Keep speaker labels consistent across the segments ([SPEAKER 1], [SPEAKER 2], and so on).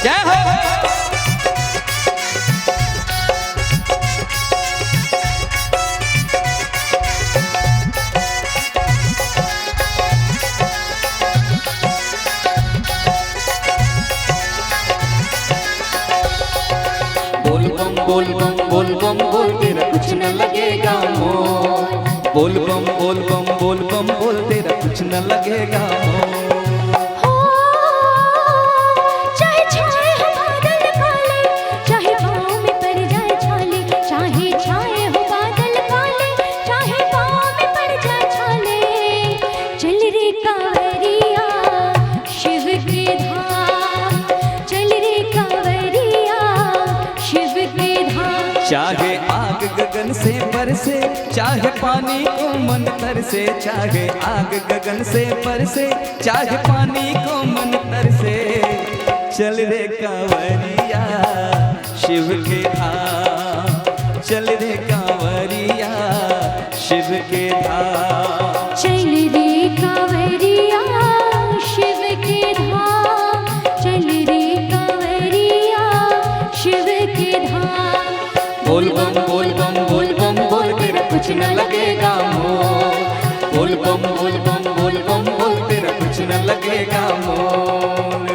[SPEAKER 1] जय हो। बोल बम बोल बम बोल बम बोल तेरा कुछ न लगेगा मोल। बोल बम बोल बम बोल बम बोल तेरा कुछ न लगेगा मोल।
[SPEAKER 2] चाहे छाए हो बादल काले, चाहे पाँव में पड़ जाए छाले, चाहे छाए हो बादल काले, चाहे पाँव में पड़ जाए छाले, चल रे कांवरिया शिव के धाम, चल रे कांवरिया शिव के धाम।
[SPEAKER 1] चाहे आग गगन से बरसे, चाहे पानी को मन तरसे, चाहे आग गगन से बरसे, चाहे पानी को मन तरसे, चल रे कांवरिया शिव के धाम, चल रे कांवरिया शिव के धाम।
[SPEAKER 2] चल रे कांवरिया शिव के धाम, चल रे कांवरिया शिव के धाम।
[SPEAKER 1] बोल बम बोल बम बोल बम बोल तेरा कुछ न लगेगा मोल। बोल बम बोल बम बोल बम बोल तेरा कुछ न लगेगा मोल।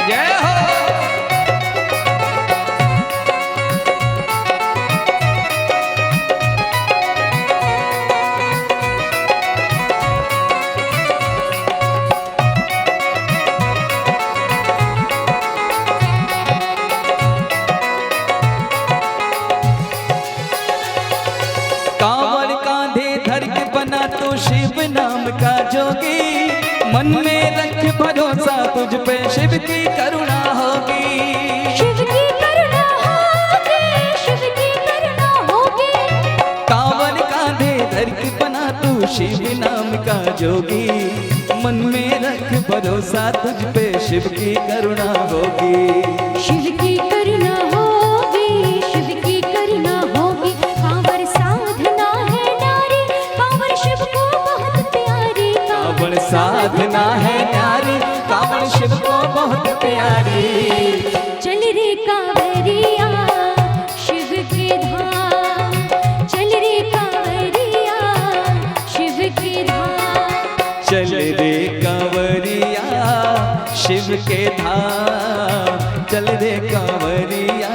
[SPEAKER 1] जय हो। कांवर कांधे धर के बना तो शिव नाम का जोगी, मन में रख भरोसा तुझ पे शिव की करुणा होगी।
[SPEAKER 2] शिव की करुणा होगी, शिव की करुणा होगी।
[SPEAKER 1] कांवर कांधे धर के बना तू शिव नाम का जोगी, मन में रख भरोसा तुझ पे शिव की करुणा होगी।
[SPEAKER 2] शिव की करुणा होगी, शिव की करुणा होगी। कांवर साधना है नारी, कांवर शिव को बहुत प्यारी।
[SPEAKER 1] कांवर साधना है न्यारी, कांवर शिव को बहुत प्यारी।
[SPEAKER 2] चल रे कांवरिया शिव के धाम, चल रे कांवरिया शिव के धाम।
[SPEAKER 1] चल रे कांवरिया शिव के धाम, चल रे कांवरिया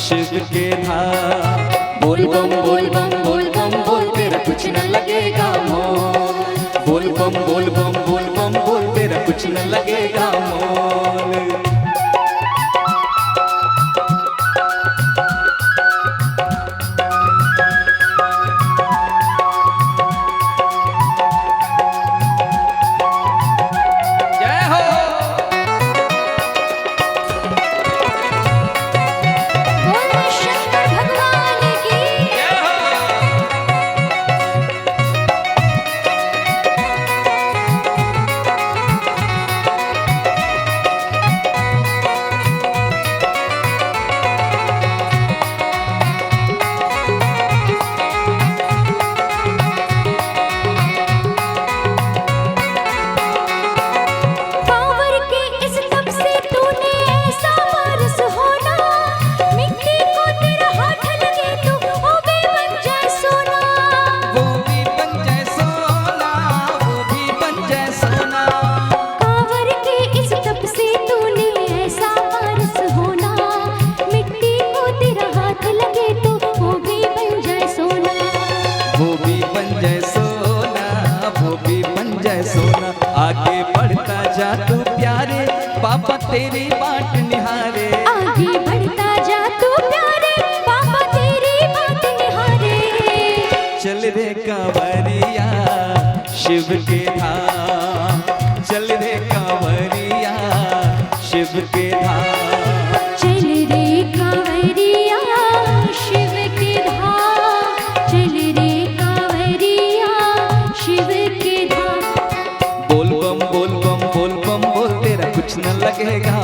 [SPEAKER 1] शिव के धाम। बोल बम बोल बम बोल बम बोल तेरा कुछ न लगेगा मोल। बोल बम बोल बम बोल बम बोल तेरा कुछ न लगेगा मोल। जय हो।
[SPEAKER 2] बोल शंकर भगवान की।
[SPEAKER 1] जय हो।
[SPEAKER 2] कांवर के इस तप से तूने ऐसा वारिस होना, मिट्टी को तेरा हाथ लगे तो वो भी बन जाए सोना।
[SPEAKER 1] वो भी बन जाए सोना, वो भी बन जाए सोना।
[SPEAKER 2] कांवर के इस तप से तूने ऐसा वारिस होना, मिट्टी को तेरा हाथ लगे तो वो भी बन जाए सोना।
[SPEAKER 1] वो भी बन जाए सोना, वो भी बन जाए सोना। आगे बढ़ता जा तू प्यारे, पापा तेरी बाट निहारे।
[SPEAKER 2] आगे बढ़ता जा तू प्यारे, पापा तेरी बात निहारे।
[SPEAKER 1] चल रे कांवरिया शिव के धाम, चल रे कांवरिया शिव के धाम।
[SPEAKER 2] चल रे कांवरिया शिव के धाम, चल रे कांवरिया शिव के धाम।
[SPEAKER 1] बोल बम बोल बम बोल बम बोल तेरा कुछ न लगेगा